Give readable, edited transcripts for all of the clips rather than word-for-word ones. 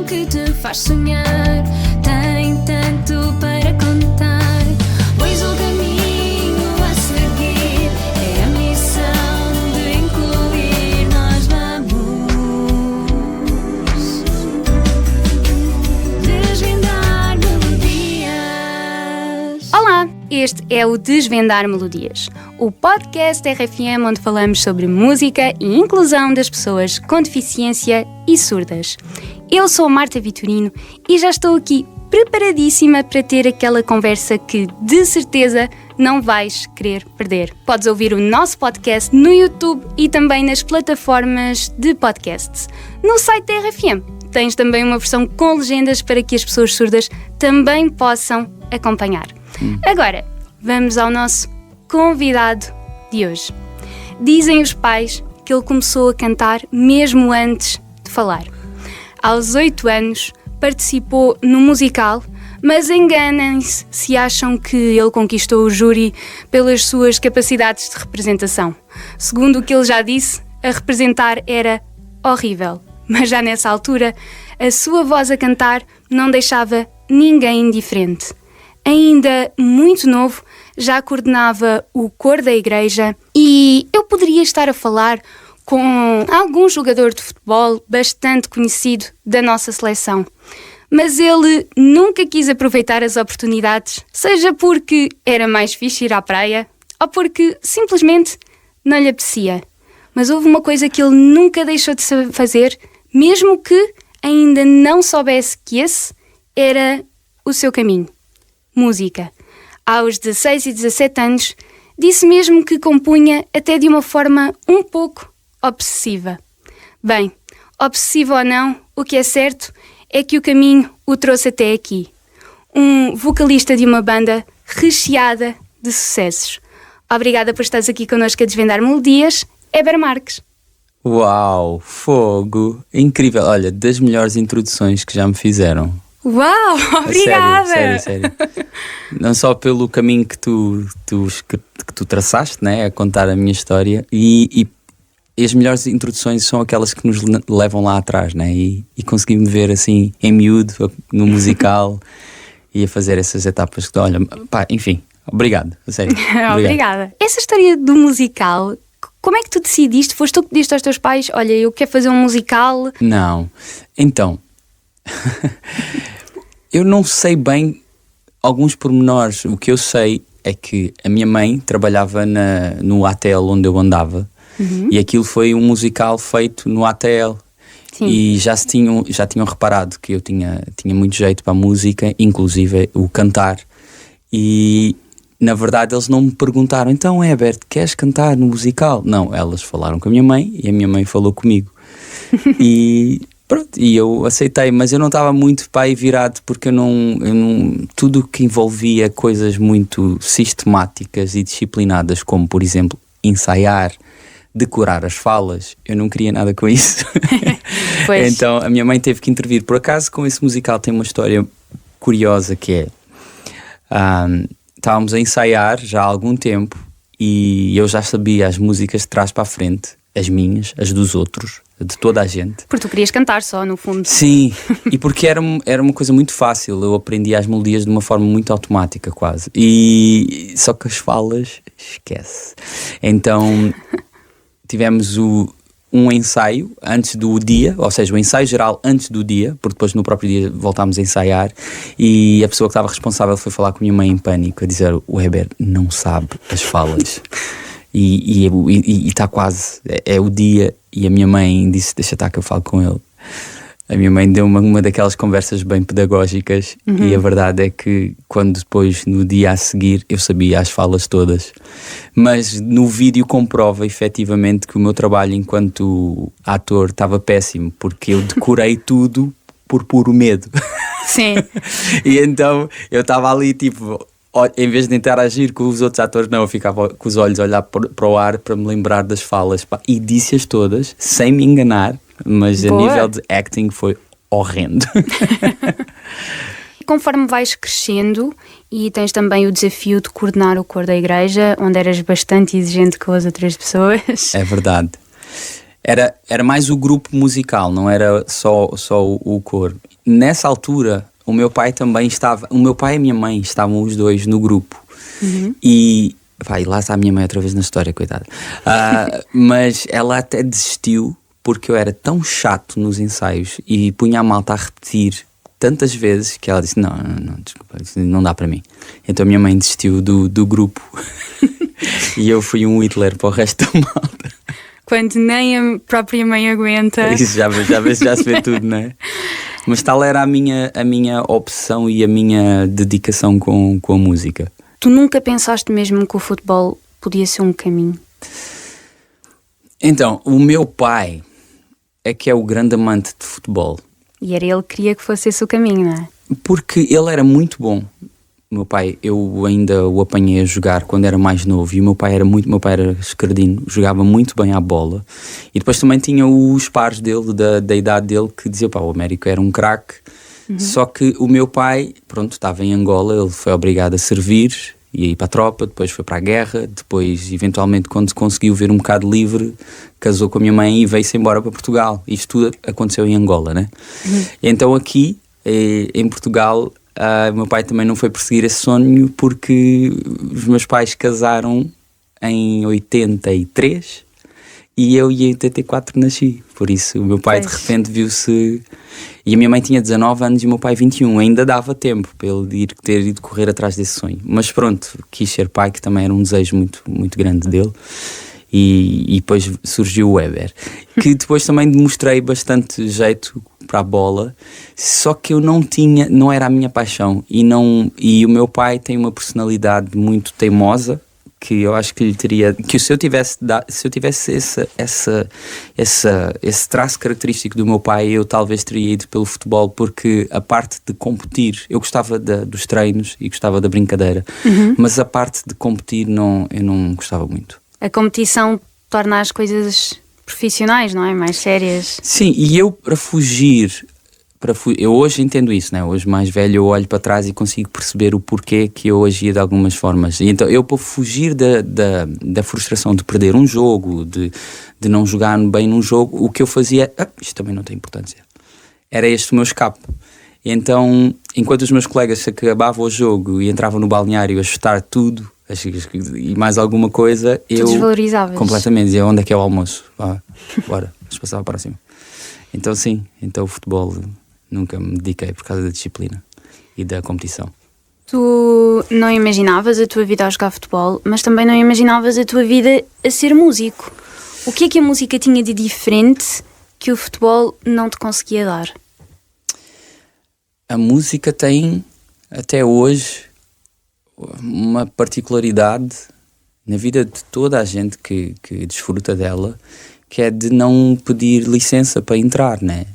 que te faz sonhar tem tanto para contar, pois o caminho a seguir é a missão de incluir. Nós vamos desvendar melodias. Olá, este é o Desvendar Melodias, o podcast RFM onde falamos sobre música e inclusão das pessoas com deficiência e surdas. Eu sou a Marta Vitorino e já estou aqui preparadíssima para ter aquela conversa que, de certeza, não vais querer perder. Podes ouvir o nosso podcast no YouTube e também nas plataformas de podcasts. No site da RFM tens também uma versão com legendas para que as pessoas surdas também possam acompanhar. Agora, vamos ao nosso convidado de hoje. Dizem os pais que ele começou a cantar mesmo antes de falar. Aos 8 anos, participou no musical, mas enganem-se se acham que ele conquistou o júri pelas suas capacidades de representação. Segundo o que ele já disse, a representar era horrível, mas já nessa altura, a sua voz a cantar não deixava ninguém indiferente. Ainda muito novo, já coordenava o coro da igreja e eu poderia estar a falar com algum jogador de futebol bastante conhecido da nossa seleção. Mas ele nunca quis aproveitar as oportunidades, seja porque era mais fixe ir à praia ou porque simplesmente não lhe apetecia. Mas houve uma coisa que ele nunca deixou de fazer, mesmo que ainda não soubesse que esse era o seu caminho. Música. Aos 16 e 17 anos, disse mesmo que compunha até de uma forma um pouco obsessiva. Bem, obsessivo ou não, o que é certo é que o caminho o trouxe até aqui. Um vocalista de uma banda recheada de sucessos. Obrigada por estares aqui connosco a desvendar melodias, Heber Marques. Uau, fogo, incrível. Olha, das melhores introduções que já me fizeram. Uau, obrigada! Sério. Não só pelo caminho que tu traçaste, né, a contar a minha história, e as melhores introduções são aquelas que nos levam lá atrás, né, e consegui-me ver assim em miúdo no musical e a fazer essas etapas que, olha, pá, enfim, obrigado, a sério. Obrigada. Essa história do musical, como é que tu decidiste? Foste tu que pediste aos teus pais, olha, eu quero fazer um musical? Não, então... Eu não sei bem alguns pormenores. O que eu sei é que a minha mãe trabalhava no ATL onde eu andava, e aquilo foi um musical feito no ATL. Sim. E já tinham reparado que eu tinha muito jeito para a música, inclusive o cantar. E na verdade eles não me perguntaram, então Heber, queres cantar no musical? Não, elas falaram com a minha mãe e a minha mãe falou comigo. Pronto, e eu aceitei, mas eu não estava muito para aí virado, porque eu não tudo que envolvia coisas muito sistemáticas e disciplinadas, como por exemplo ensaiar, decorar as falas, eu não queria nada com isso. Então a minha mãe teve que intervir. Por acaso, com esse musical tem uma história curiosa, que é estávamos a ensaiar já há algum tempo e eu já sabia as músicas de trás para a frente, as minhas, as dos outros, de toda a gente. Porque tu querias cantar só, no fundo. Sim, e porque era uma coisa muito fácil, eu aprendi as melodias de uma forma muito automática quase, e só que as falas, esquece. Então tivemos um ensaio antes do dia, ou seja, o ensaio geral antes do dia, porque depois no próprio dia voltámos a ensaiar, e a pessoa que estava responsável foi falar com a minha mãe em pânico, a dizer, o Heber não sabe as falas. E está quase, é o dia, e a minha mãe disse, deixa estar que eu falo com ele. A minha mãe deu uma daquelas conversas bem pedagógicas, e a verdade é que quando depois, no dia a seguir, eu sabia as falas todas. Mas no vídeo comprova efetivamente que o meu trabalho enquanto ator estava péssimo, porque eu decorei tudo por puro medo. Sim. E então eu estava ali tipo... Em vez de interagir com os outros atores, não, eu ficava com os olhos a olhar para o ar para me lembrar das falas, pá, e disse-as todas, sem me enganar, mas a nível de acting foi horrendo. Conforme vais crescendo e tens também o desafio de coordenar o coro da igreja, onde eras bastante exigente com as outras pessoas. É verdade. Era mais o grupo musical, não era só o coro. nessa altura o meu pai também estava, o meu pai e a minha mãe estavam os dois no grupo. E vai, lá está a minha mãe outra vez na história, coitada. Mas ela até desistiu porque eu era tão chato nos ensaios e punha a malta a repetir tantas vezes que ela disse, não, desculpa, isso não dá para mim. Então a minha mãe desistiu do grupo e eu fui um Hitler para o resto da malta. Quando nem a própria mãe aguenta. Isso já se vê tudo, não é? Mas tal era a minha opção e a minha dedicação com a música. Tu nunca pensaste mesmo que o futebol podia ser um caminho? Então, o meu pai é que é o grande amante de futebol. E era ele que queria que fosse esse o caminho, não é? Porque ele era muito bom. O meu pai, eu ainda o apanhei a jogar quando era mais novo. E o meu pai era esquerdino, jogava muito bem à bola. E depois também tinha os pares dele, da idade dele, que dizia, pá, o Américo era um craque. Só que o meu pai, pronto, estava em Angola, ele foi obrigado a servir, ia ir para a tropa, depois foi para a guerra, depois, eventualmente, quando conseguiu ver um bocado livre, casou com a minha mãe e veio-se embora para Portugal. Isto tudo aconteceu em Angola, né? Então aqui, em Portugal, o meu pai também não foi perseguir esse sonho porque os meus pais casaram em 83 e eu em 84 nasci. Por isso o meu pai de repente viu-se... E a minha mãe tinha 19 anos e o meu pai 21. Ainda dava tempo para ele ter ido correr atrás desse sonho. Mas pronto, quis ser pai, que também era um desejo muito, muito grande dele. E depois surgiu o Weber, que depois também demonstrei bastante jeito para a bola, só que eu não era a minha paixão. E o meu pai tem uma personalidade muito teimosa, que eu acho que lhe teria, que se eu tivesse esse traço característico do meu pai, eu talvez teria ido pelo futebol, porque a parte de competir, eu gostava dos treinos e gostava da brincadeira, mas a parte de competir eu não gostava muito. A competição torna as coisas profissionais, não é? Mais sérias. Sim, e eu para fugir, eu hoje entendo isso, né? Hoje mais velho eu olho para trás e consigo perceber o porquê que eu agia de algumas formas. E então eu, para fugir da frustração de perder um jogo, de não jogar bem num jogo, o que eu fazia isto também não tem importância. Era este o meu escape. E então, enquanto os meus colegas acabavam o jogo e entravam no balneário a chutar tudo e mais alguma coisa, eu desvalorizavas completamente, dizia, onde é que é o almoço? Bora, mas passava para cima. Então sim, o futebol nunca me dediquei por causa da disciplina e da competição. Tu não imaginavas a tua vida a jogar futebol, mas também não imaginavas a tua vida a ser músico. O que é que a música tinha de diferente que o futebol não te conseguia dar? A música tem, até hoje, uma particularidade na vida de toda a gente que desfruta dela, que é de não pedir licença para entrar, né?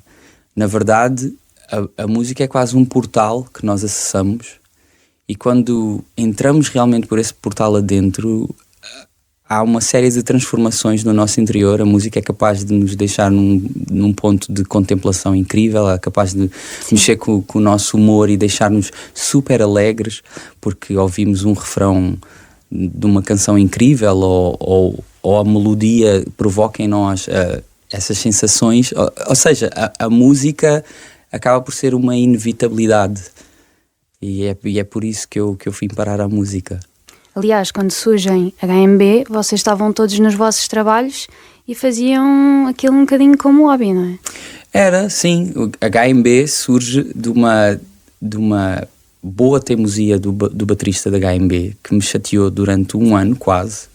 Na verdade, a música é quase um portal que nós acessamos, e quando entramos realmente por esse portal adentro, há uma série de transformações no nosso interior. A música é capaz de nos deixar num ponto de contemplação incrível, é capaz de mexer com o nosso humor e deixar-nos super alegres, porque ouvimos um refrão de uma canção incrível ou a melodia provoca em nós essas sensações. Ou seja, a música acaba por ser uma inevitabilidade, e é por isso que eu fui parar à música. Aliás, quando surgem HMB, vocês estavam todos nos vossos trabalhos e faziam aquilo um bocadinho como hobby, não é? Era, sim. O HMB surge de uma boa teimosia do baterista da HMB, que me chateou durante um ano quase,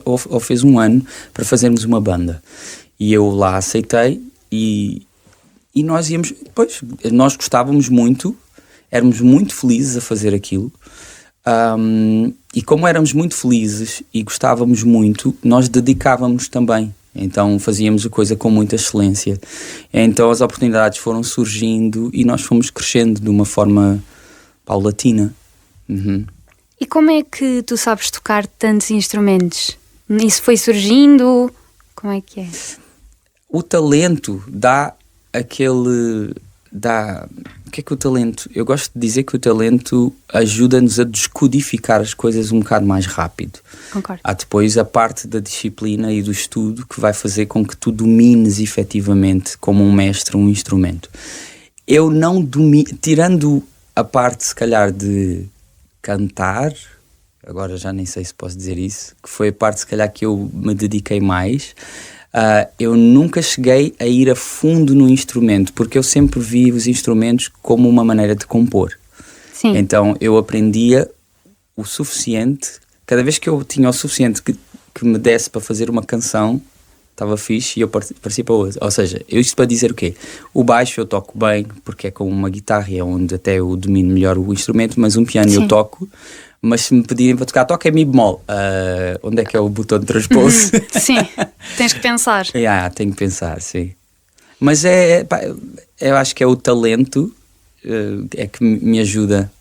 ou fez um ano, para fazermos uma banda. E eu lá aceitei e nós íamos... Pois, nós gostávamos muito, éramos muito felizes a fazer aquilo. E como éramos muito felizes e gostávamos muito, nós dedicávamos também. Então fazíamos a coisa com muita excelência. Então as oportunidades foram surgindo e nós fomos crescendo de uma forma paulatina. E como é que tu sabes tocar tantos instrumentos? Isso foi surgindo? Como é que é? O talento dá aquele... O que é que o talento... Eu gosto de dizer que o talento ajuda-nos a descodificar as coisas um bocado mais rápido. Concordo. Há depois a parte da disciplina e do estudo que vai fazer com que tu domines efetivamente como um mestre um instrumento. eu não domino, tirando a parte se calhar de cantar, agora já nem sei se posso dizer isso, que foi a parte se calhar que eu me dediquei mais, eu nunca cheguei a ir a fundo no instrumento, porque eu sempre vi os instrumentos como uma maneira de compor. Sim. Então eu aprendia o suficiente, cada vez que eu tinha o suficiente que me desse para fazer uma canção, estava fixe e eu parecia para outra. Ou seja, isto para dizer o quê? O baixo eu toco bem, porque é com uma guitarra, é onde até eu domino melhor o instrumento, mas um piano eu toco, mas se me pedirem para tocar, toca é mi bemol. Onde é que é o botão de transpose? Sim, tens que pensar. Tenho que pensar, sim. Mas eu acho que é o talento é que me ajuda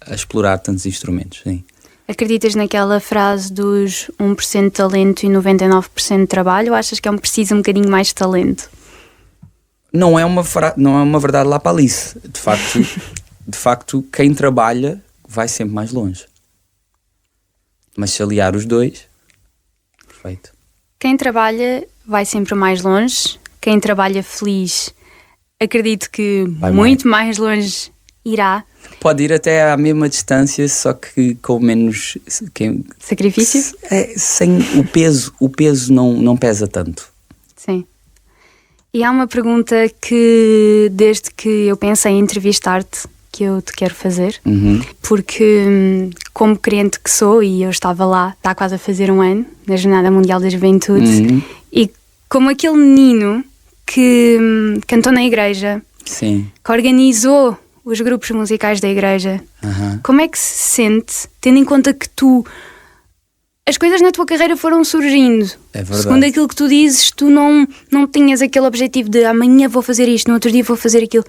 a explorar tantos instrumentos, sim. Acreditas naquela frase dos 1% de talento e 99% de trabalho, ou achas que é preciso um bocadinho mais de talento? Não é uma verdade lá para Alice. De facto, quem trabalha vai sempre mais longe. Mas se aliar os dois, perfeito. Quem trabalha vai sempre mais longe. Quem trabalha feliz, acredito que vai muito mais longe irá. Pode ir até à mesma distância, só que com menos sacrifício? Sem o peso não pesa tanto. Sim. E há uma pergunta que desde que eu pensei em entrevistar-te que eu te quero fazer, porque como crente que sou, e eu estava lá, está quase a fazer um ano, na Jornada Mundial da Juventude, e como aquele menino que cantou na igreja, sim, que organizou os grupos musicais da igreja, como é que se sente, tendo em conta que as coisas na tua carreira foram surgindo, segundo aquilo que tu dizes, tu não tinhas aquele objetivo de amanhã vou fazer isto, no outro dia vou fazer aquilo,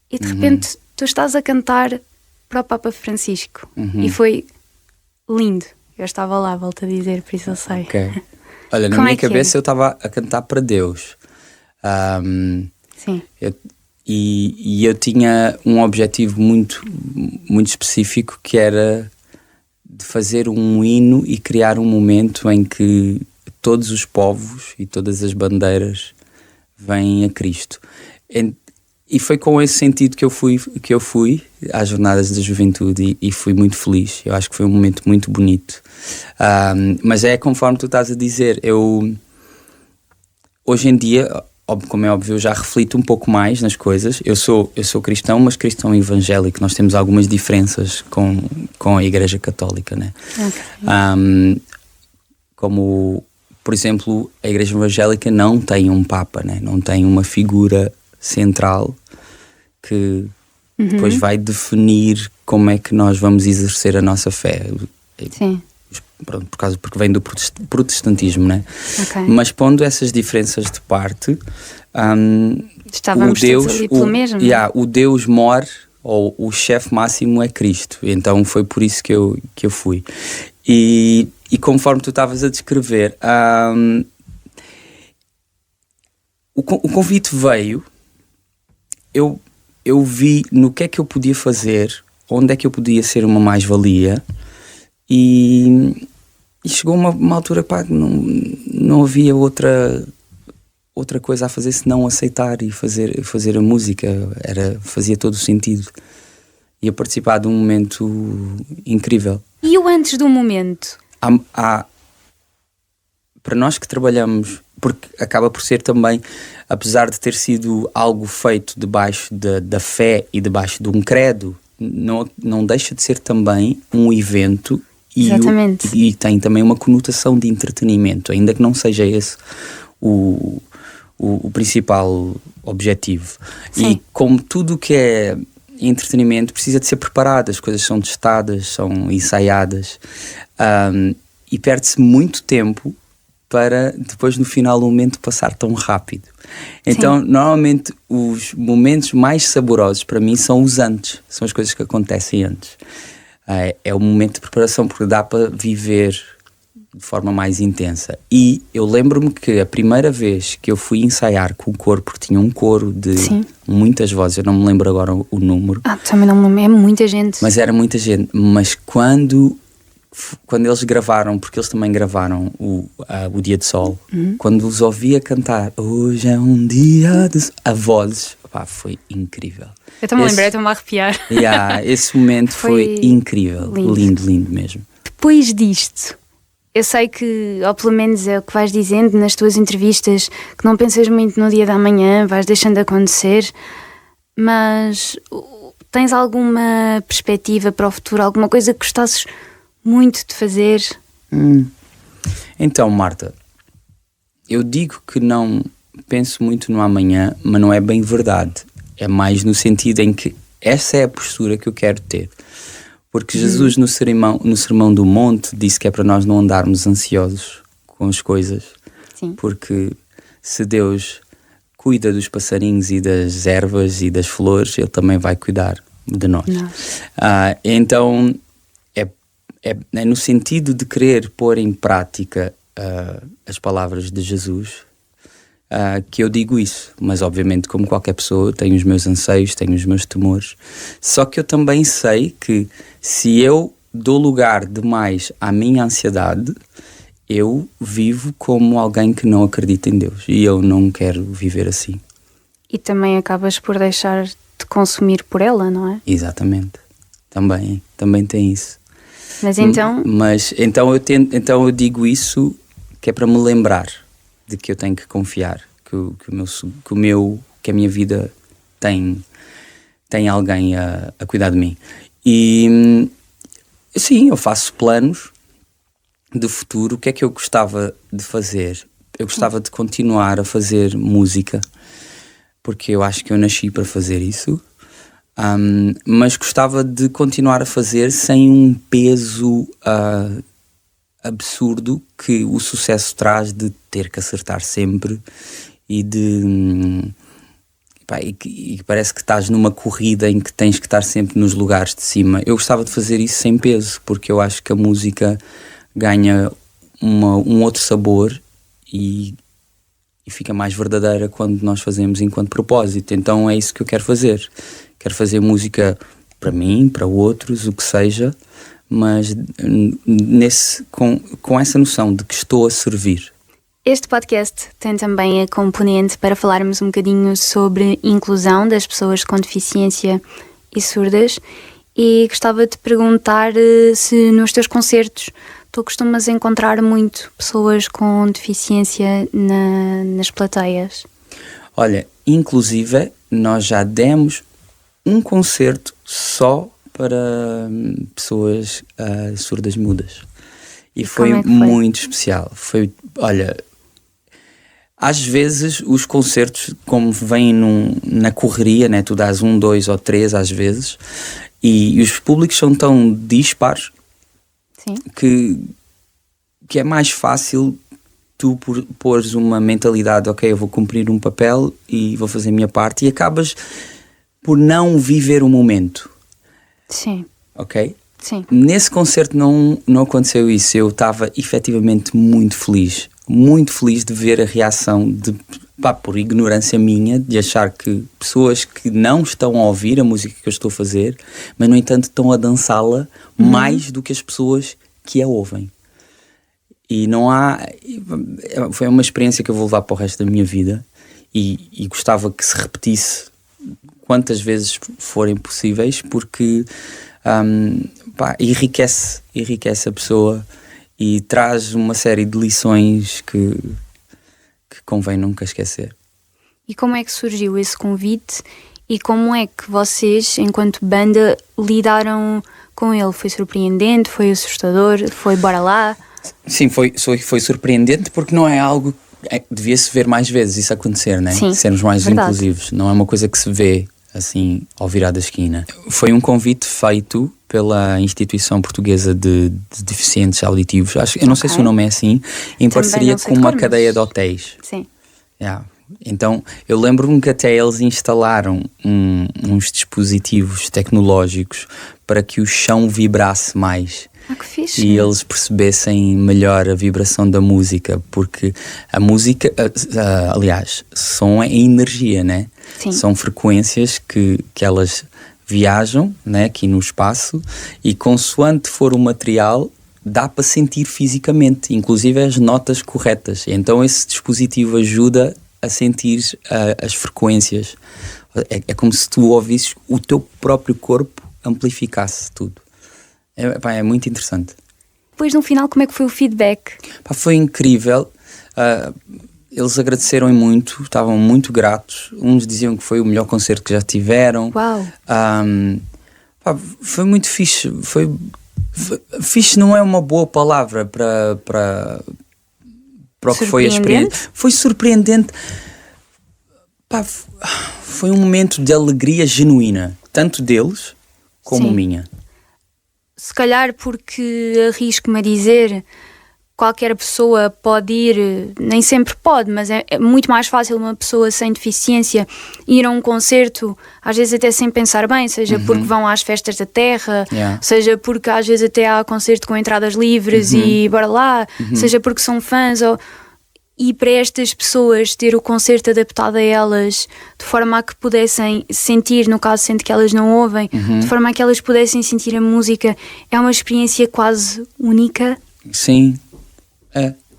e de repente tu estás a cantar para o Papa Francisco, e foi lindo. Eu estava lá, volto a dizer, por isso eu sei. Okay. Olha, na minha cabeça eu estava a cantar para Deus. Sim. E eu tinha um objetivo muito, muito específico, que era de fazer um hino e criar um momento em que todos os povos e todas as bandeiras vêm a Cristo. E foi com esse sentido que eu fui às Jornadas da Juventude e fui muito feliz. Eu acho que foi um momento muito bonito. Mas é conforme tu estás a dizer, hoje em dia, como é óbvio, eu já reflito um pouco mais nas coisas. Eu sou cristão, mas cristão evangélico. Nós temos algumas diferenças com a Igreja Católica, né? Okay. Como, por exemplo, a Igreja Evangélica não tem um Papa, né? Não tem uma figura central que depois vai definir como é que nós vamos exercer a nossa fé. Sim. Porque vem do protestantismo, né? Okay. Mas pondo essas diferenças de parte, estávamos todos ali pelo mesmo. O Deus mor, ou o chefe máximo é Cristo. Então foi por isso que eu fui. E conforme tu estavas a descrever, o convite veio, eu vi no que é que eu podia fazer, onde é que eu podia ser uma mais-valia, e chegou uma altura, pá, não havia outra coisa a fazer senão aceitar e fazer a música. Fazia todo o sentido. E a participar de um momento incrível. E o antes do momento? Para nós que trabalhamos, porque acaba por ser também, apesar de ter sido algo feito debaixo da fé e debaixo de um credo, não deixa de ser também um evento. E tem também uma conotação de entretenimento, ainda que não seja esse o principal objetivo. Sim. E como tudo o que é entretenimento precisa de ser preparado, as coisas são testadas, são ensaiadas, e perde-se muito tempo para depois no final o momento passar tão rápido. Então, normalmente os momentos mais saborosos para mim são os antes, são as coisas que acontecem antes. É o momento de preparação, porque dá para viver de forma mais intensa. E eu lembro-me que a primeira vez que eu fui ensaiar com o coro, porque tinha um coro de muitas vozes, eu não me lembro agora o número. Também não me lembro, é muita gente. Mas era muita gente. Mas quando quando eles gravaram, porque eles também gravaram o Dia de Sol, quando os ouvia cantar hoje é um dia de sol, a voz, pá, foi incrível. Eu estou-me a lembrar, estou-me a arrepiar. Esse momento foi incrível, lindo mesmo. Depois disto, eu sei que, ou pelo menos é o que vais dizendo nas tuas entrevistas, que não pensas muito no dia da manhã, vais deixando acontecer, mas tens alguma perspectiva para o futuro, alguma coisa que gostasses muito de fazer? Então, Marta, eu digo que não penso muito no amanhã, mas não é bem verdade. É mais no sentido em que essa é a postura que eu quero ter. Porque Jesus no Sermão do Monte disse que é para nós não andarmos ansiosos com as coisas. Sim. Porque se Deus cuida dos passarinhos e das ervas e das flores, Ele também vai cuidar de nós. Então é no sentido de querer pôr em prática as palavras de Jesus que eu digo isso. Mas obviamente, como qualquer pessoa, tenho os meus anseios, tenho os meus temores. Só que eu também sei que se eu dou lugar demais à minha ansiedade, eu vivo como alguém que não acredita em Deus. E eu não quero viver assim. E também acabas por deixar de consumir por ela, não é? Exatamente. Também tem isso. Mas então... Então eu digo isso que é para me lembrar de que eu tenho que confiar, que a minha vida tem alguém a cuidar de mim. E sim, eu faço planos de futuro. O que é que eu gostava de fazer? Eu gostava de continuar a fazer música, porque eu acho que eu nasci para fazer isso. Mas gostava de continuar a fazer sem um peso absurdo que o sucesso traz, de ter que acertar sempre e e parece que estás numa corrida em que tens que estar sempre nos lugares de cima. Eu gostava de fazer isso sem peso, porque eu acho que a música ganha um outro sabor e fica mais verdadeira quando nós fazemos enquanto propósito. Então é isso que eu quero fazer. Quero fazer música para mim, para outros, o que seja, mas com essa noção de que estou a servir. Este podcast tem também a componente para falarmos um bocadinho sobre inclusão das pessoas com deficiência e surdas, e gostava de perguntar se nos teus concertos tu costumas encontrar muito pessoas com deficiência nas plateias. Olha, inclusive nós já demos um concerto só para pessoas surdas mudas. E foi muito especial. Olha, às vezes os concertos, como vêm na correria, né, tu dás 1, 2 ou 3 às vezes, e os públicos são tão dispares. Sim. Que é mais fácil tu pôres uma mentalidade, ok, eu vou cumprir um papel e vou fazer a minha parte, e acabas por não viver o momento. Sim. Ok? Sim. Nesse concerto não aconteceu isso. Eu estava efetivamente muito feliz de ver a reação por ignorância minha, de achar que pessoas que não estão a ouvir a música que eu estou a fazer, mas no entanto estão a dançá-la mais do que as pessoas que a ouvem. E foi uma experiência que eu vou levar para o resto da minha vida, e gostava que se repetisse quantas vezes forem possíveis, porque enriquece a pessoa e traz uma série de lições que convém nunca esquecer. E como é que surgiu esse convite e como é que vocês, enquanto banda, lidaram com ele? Foi surpreendente? Foi assustador? Foi bora lá? Sim, foi surpreendente, porque não é algo... devia-se ver mais vezes isso acontecer, né? Sim, sermos mais verdade. inclusivos. Não é uma coisa que se vê assim ao virar da esquina. Foi um convite feito pela Instituição Portuguesa de Deficientes Auditivos. Eu não sei se o nome é assim, em parceria com uma cadeia de hotéis. Sim. Então eu lembro-me que até eles instalaram uns dispositivos tecnológicos para que o chão vibrasse mais. Que fixe. E eles percebessem melhor a vibração da música, porque a música, aliás, som é energia, né? Sim. São frequências que elas viajam, né, aqui no espaço, e consoante for o material, dá para sentir fisicamente, inclusive as notas corretas. Então esse dispositivo ajuda a sentir as frequências. É como se tu ouvisses o teu próprio corpo amplificasse tudo. É muito interessante. Depois, no final, como é que foi o feedback? Foi incrível. Eles agradeceram muito, estavam muito gratos. Uns diziam que foi o melhor concerto que já tiveram. Uau! Foi muito fixe. Fixe não é uma boa palavra para o que foi a experiência. Foi surpreendente. Foi um momento de alegria genuína, tanto deles como minha. Se calhar porque arrisco-me a dizer, qualquer pessoa pode ir, nem sempre pode, mas é muito mais fácil uma pessoa sem deficiência ir a um concerto, às vezes até sem pensar bem, seja porque vão às festas da terra, seja porque às vezes até há concerto com entradas livres e bora lá, seja porque são fãs, e para estas pessoas ter o concerto adaptado a elas, de forma a que pudessem sentir, no caso sendo que elas não ouvem, de forma a que elas pudessem sentir a música, é uma experiência quase única. Sim.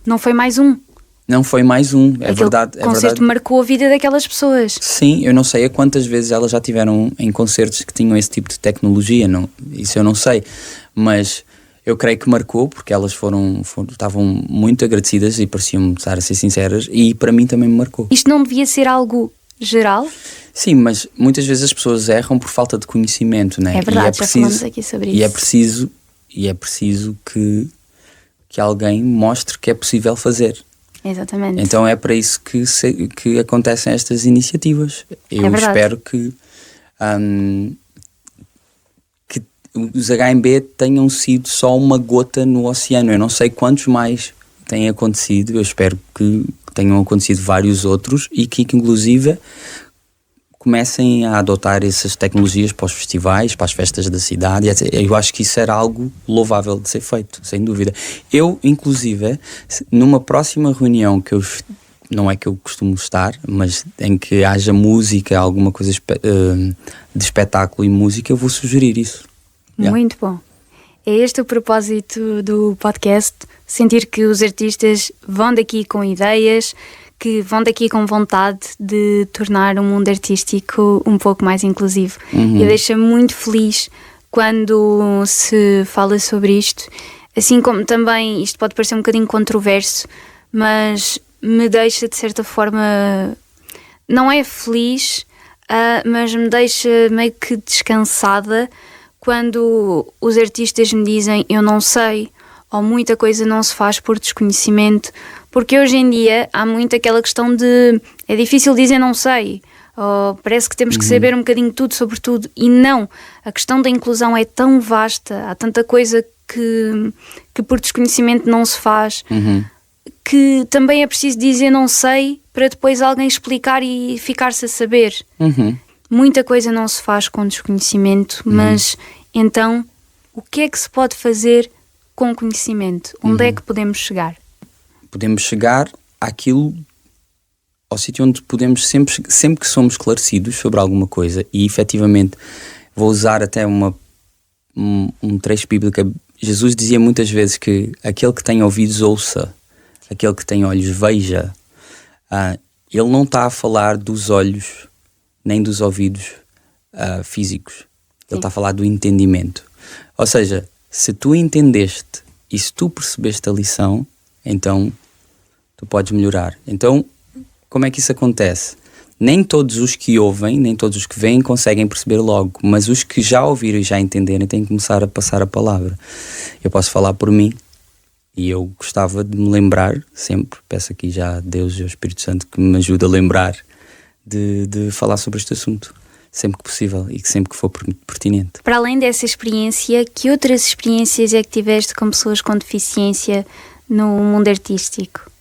Não foi mais um. Não foi mais um, é verdade. O concerto marcou a vida daquelas pessoas. Sim, eu não sei a quantas vezes elas já tiveram em concertos que tinham esse tipo de tecnologia, isso eu não sei, mas eu creio que marcou, porque elas estavam muito agradecidas e pareciam estar a ser sinceras, e para mim também me marcou. Isto não devia ser algo geral? Sim, mas muitas vezes as pessoas erram por falta de conhecimento, né? É verdade, já falamos aqui sobre isso. E é preciso que alguém mostre que é possível fazer. Exatamente. Então é para isso que acontecem estas iniciativas. Eu espero que os HMB tenham sido só uma gota no oceano. Eu não sei quantos mais têm acontecido. Eu espero que tenham acontecido vários outros e que inclusive comecem a adotar essas tecnologias para os festivais, para as festas da cidade, etc. Eu acho que isso era algo louvável de ser feito, sem dúvida. Eu, inclusive, numa próxima reunião que eu... Não é que eu costumo estar, mas em que haja música, alguma coisa de espetáculo e música, eu vou sugerir isso. Muito bom. É este o propósito do podcast, sentir que os artistas vão daqui com ideias, que vão daqui com vontade de tornar o mundo artístico um pouco mais inclusivo. E deixa-me muito feliz quando se fala sobre isto, assim como também, isto pode parecer um bocadinho controverso, mas me deixa de certa forma, não é feliz, mas me deixa meio que descansada quando os artistas me dizem eu não sei, ou muita coisa não se faz por desconhecimento, porque hoje em dia há muito aquela questão de é difícil dizer não sei, ou parece que temos que saber um bocadinho tudo sobre tudo, e não, a questão da inclusão é tão vasta, há tanta coisa que por desconhecimento não se faz, que também é preciso dizer não sei para depois alguém explicar e ficar-se a saber. Muita coisa não se faz com desconhecimento, mas então o que é que se pode fazer com conhecimento? Onde é que podemos chegar? Podemos chegar ao sítio onde podemos, sempre que somos esclarecidos sobre alguma coisa, e efetivamente vou usar até um trecho bíblico. Jesus dizia muitas vezes que aquele que tem ouvidos ouça, aquele que tem olhos veja. Ele não está a falar dos olhos nem dos ouvidos físicos. Ele está a falar do entendimento. Ou seja, se tu entendeste e se tu percebeste a lição, então tu podes melhorar. Então, como é que isso acontece? Nem todos os que ouvem, nem todos os que veem conseguem perceber logo, mas os que já ouviram e já entenderem têm que começar a passar a palavra. Eu posso falar por mim e eu gostava de me lembrar sempre, peço aqui já a Deus e ao Espírito Santo que me ajude a lembrar de falar sobre este assunto, sempre que possível e que sempre que for pertinente. Para além dessa experiência, que outras experiências é que tiveste com pessoas com deficiência no mundo artístico?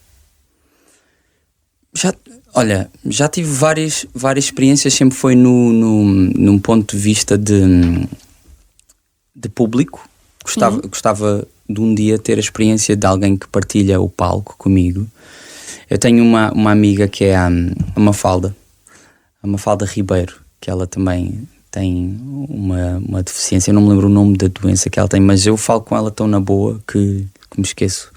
Já tive várias experiências, sempre foi num ponto de vista de público. Gostava de um dia ter a experiência de alguém que partilha o palco comigo. Eu tenho uma amiga que é a Mafalda Ribeiro, que ela também tem uma deficiência. Eu não me lembro o nome da doença que ela tem, mas eu falo com ela tão na boa que me esqueço.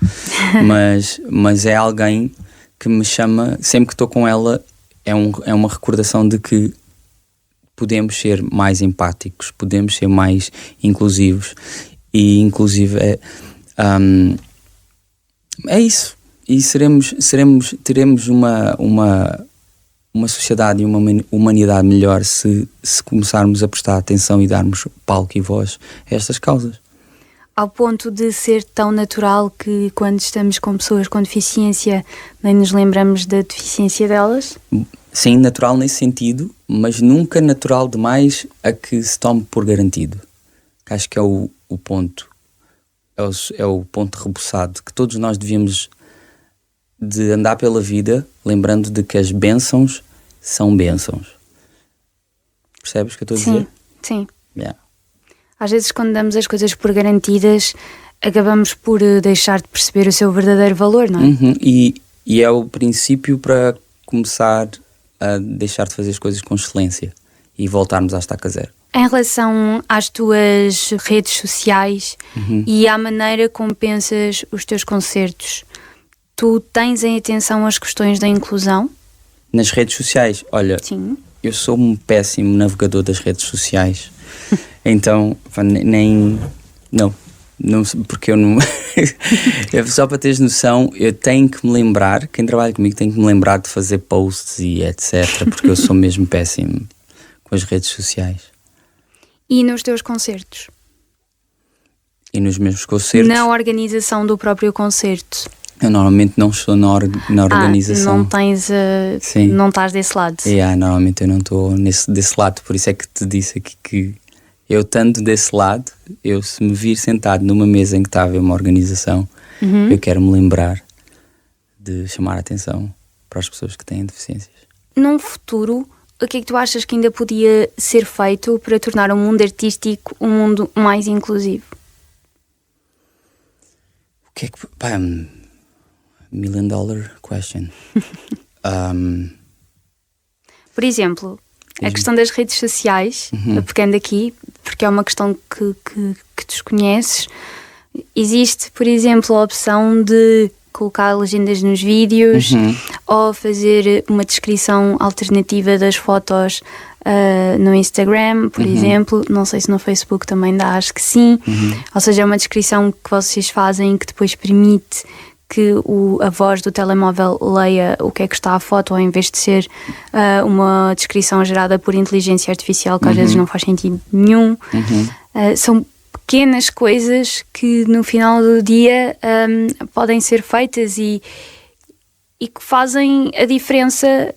mas é alguém que me chama, sempre que estou com ela, é uma recordação de que podemos ser mais empáticos, podemos ser mais inclusivos, e inclusive é isso. E teremos uma sociedade e uma humanidade melhor se começarmos a prestar atenção e darmos palco e voz a estas causas. Ao ponto de ser tão natural que quando estamos com pessoas com deficiência nem nos lembramos da deficiência delas? Sim, natural nesse sentido, mas nunca natural demais a que se tome por garantido. Acho que é o ponto. É o ponto rebuçado, que todos nós devíamos de andar pela vida lembrando de que as bênçãos são bênçãos. Percebes o que eu estou a dizer? Sim. Yeah. Às vezes, quando damos as coisas por garantidas, acabamos por deixar de perceber o seu verdadeiro valor, não é? Uhum. E é o princípio para começar a deixar de fazer as coisas com excelência e voltarmos à estaca zero. Em relação às tuas redes sociais e à maneira como pensas os teus concertos, tu tens em atenção as questões da inclusão? Nas redes sociais, olha, Sim. Eu sou um péssimo navegador das redes sociais. Então, não, porque eu não... Só para teres noção, eu tenho que me lembrar, quem trabalha comigo tem que me lembrar de fazer posts e etc, porque eu sou mesmo péssimo com as redes sociais. E nos teus concertos? E nos meus concertos... Na organização do próprio concerto? Eu normalmente não estou na organização. Não tens... não estás desse lado? Normalmente eu não estou desse lado, por isso é que te disse aqui que eu estando desse lado, se me vir sentado numa mesa em que está a haver uma organização, eu quero me lembrar de chamar a atenção para as pessoas que têm deficiências. Num futuro, o que é que tu achas que ainda podia ser feito para tornar o mundo artístico um mundo mais inclusivo? O que é que... $1 million question. Por exemplo, a questão das redes sociais, pegando aqui, porque é uma questão que desconheces, existe, por exemplo, a opção de colocar legendas nos vídeos ou fazer uma descrição alternativa das fotos no Instagram, por exemplo. Não sei se no Facebook também dá, acho que sim. Ou seja, é uma descrição que vocês fazem que depois permite que a voz do telemóvel leia o que é que está a foto, ao invés de ser uma descrição gerada por inteligência artificial, que às vezes não faz sentido nenhum. São pequenas coisas que no final do dia podem ser feitas e que fazem a diferença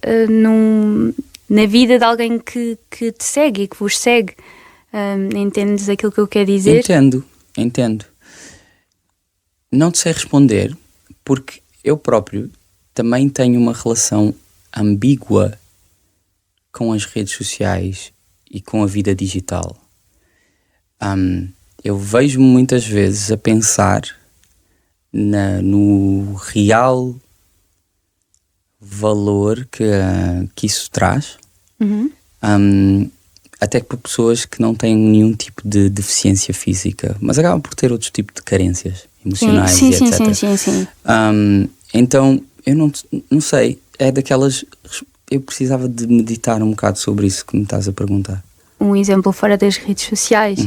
na vida de alguém que te segue e que vos segue. Entendes aquilo que eu quero dizer? Entendo. Não te sei responder, porque eu próprio também tenho uma relação ambígua com as redes sociais e com a vida digital. Eu vejo-me muitas vezes a pensar no real valor que isso traz, até para pessoas que não têm nenhum tipo de deficiência física, mas acabam por ter outros tipos de carências emocionais e etc. Sim. Então, eu não sei, é daquelas... Eu precisava de meditar um bocado sobre isso que me estás a perguntar. Um exemplo fora das redes sociais.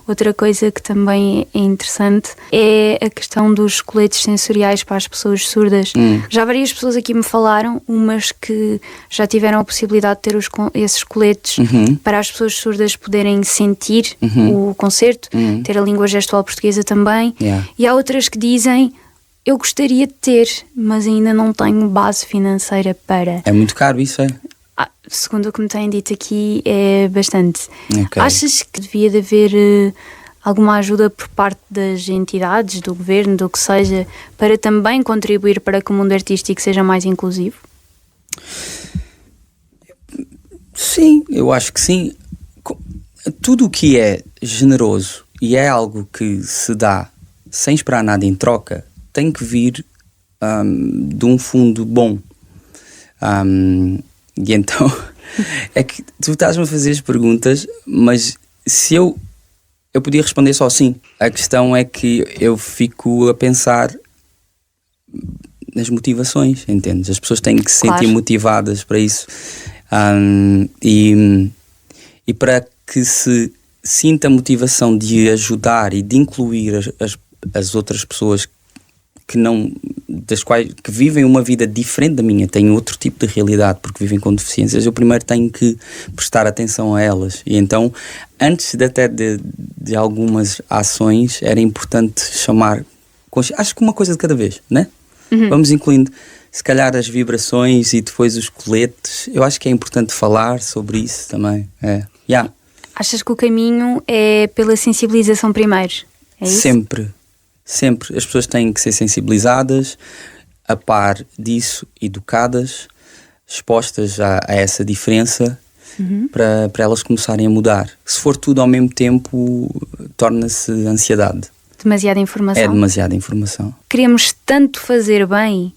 Outra coisa que também é interessante é a questão dos coletes sensoriais para as pessoas surdas. Já várias pessoas aqui me falaram, umas que já tiveram a possibilidade de ter esses coletes para as pessoas surdas poderem sentir o concerto, ter a língua gestual portuguesa também. E há outras que dizem: eu gostaria de ter, mas ainda não tenho base financeira para. É muito caro isso, é? Segundo o que me têm dito aqui, é bastante. Okay. Achas que devia de haver alguma ajuda por parte das entidades, do governo, do que seja, para também contribuir para que o mundo artístico seja mais inclusivo? Sim, eu acho que sim. Tudo o que é generoso e é algo que se dá sem esperar nada em troca tem que vir de um fundo bom. E então É que tu estás-me a fazer as perguntas, mas se eu podia responder só sim. A questão é que eu fico a pensar nas motivações, entendes? As pessoas têm que se sentir motivadas para isso. E para que se sinta a motivação de ajudar e de incluir as outras pessoas que vivem uma vida diferente da minha, têm outro tipo de realidade porque vivem com deficiências, eu primeiro tenho que prestar atenção a elas. E então, antes de algumas ações, era importante chamar, acho que uma coisa de cada vez, né? Vamos incluindo, se calhar, as vibrações e depois os coletes. Eu acho que é importante falar sobre isso também. Achas que o caminho é pela sensibilização primeiro? É isso? Sempre. As pessoas têm que ser sensibilizadas, a par disso, educadas, expostas a essa diferença, para elas começarem a mudar. Se for tudo ao mesmo tempo, torna-se ansiedade. Demasiada informação. É demasiada informação. Queremos tanto fazer bem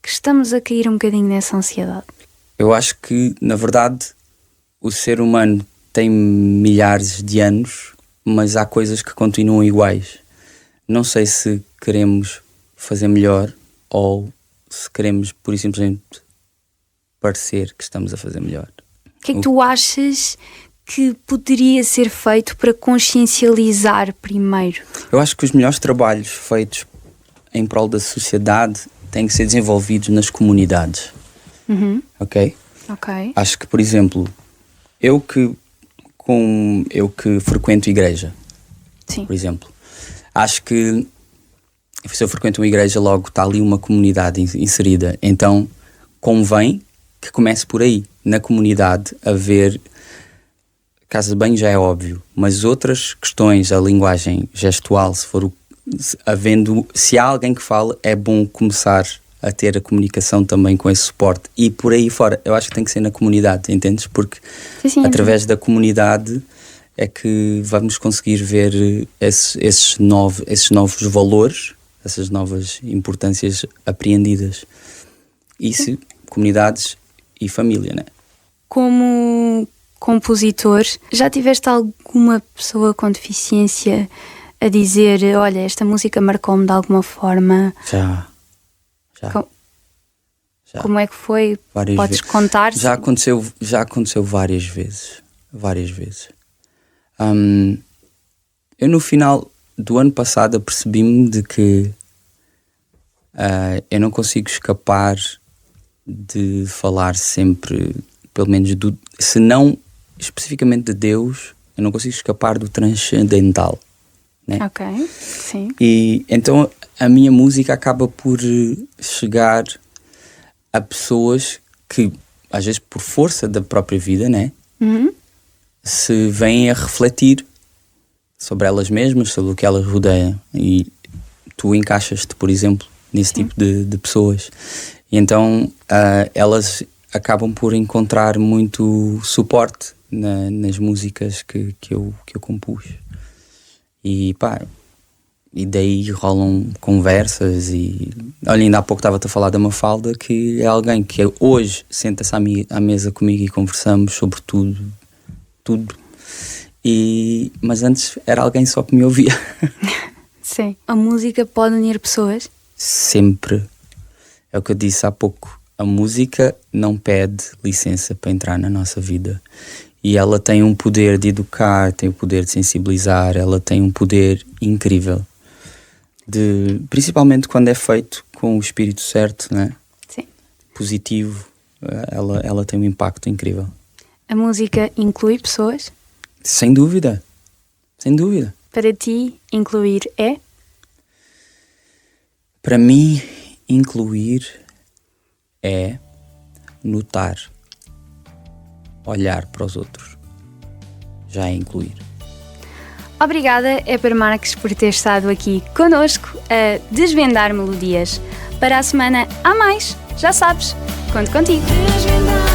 que estamos a cair um bocadinho nessa ansiedade. Eu acho que, na verdade, o ser humano tem milhares de anos, mas há coisas que continuam iguais. Não sei se queremos fazer melhor ou se queremos, por isso simplesmente, parecer que estamos a fazer melhor. O que é que tu achas que poderia ser feito para consciencializar primeiro? Eu acho que os melhores trabalhos feitos em prol da sociedade têm que ser desenvolvidos nas comunidades. Ok? Acho que, por exemplo, eu que frequento igreja, sim, por exemplo, acho que se eu frequento uma igreja, logo está ali uma comunidade inserida. Então convém que comece por aí, na comunidade, a ver. Casa de banho já é óbvio, mas outras questões, a linguagem gestual, se há alguém que fala, é bom começar a ter a comunicação também com esse suporte. E por aí fora, eu acho que tem que ser na comunidade, entendes? Porque sim, através da comunidade é que vamos conseguir ver esses novos valores, essas novas importâncias apreendidas. Isso, comunidades e família, né? Como compositor, já tiveste alguma pessoa com deficiência a dizer, olha, esta música marcou-me de alguma forma? Já. Como é que foi? Várias Podes vezes. contar? Já aconteceu várias vezes. Eu no final do ano passado apercebi-me de que eu não consigo escapar de falar sempre, pelo menos, se não especificamente de Deus, eu não consigo escapar do transcendental, né? Ok, sim. E então a minha música acaba por chegar a pessoas que, às vezes por força da própria vida, né? Se vêm a refletir sobre elas mesmas, sobre o que elas rodeiam. E tu encaixas-te, por exemplo, nesse tipo de pessoas. E então elas acabam por encontrar muito suporte nas músicas que eu compus. E daí rolam conversas. E olha, ainda há pouco estava-te a falar da Mafalda, que é alguém que hoje senta-se à mesa comigo e conversamos sobre tudo. Mas antes era alguém só que me ouvia. Sim. A música pode unir pessoas? Sempre. É o que eu disse há pouco. A música não pede licença para entrar na nossa vida. E ela tem um poder de educar, tem o poder de sensibilizar, ela tem um poder incrível. Principalmente quando é feito com o espírito certo, né? Sim. Positivo, ela tem um impacto incrível. A música inclui pessoas? Sem dúvida. Sem dúvida. Para ti, incluir é? Para mim, incluir é notar, olhar para os outros. Já é incluir. Obrigada, Éper Marques, por ter estado aqui connosco a desvendar melodias. Para a semana há mais, já sabes, conto contigo. Desvendar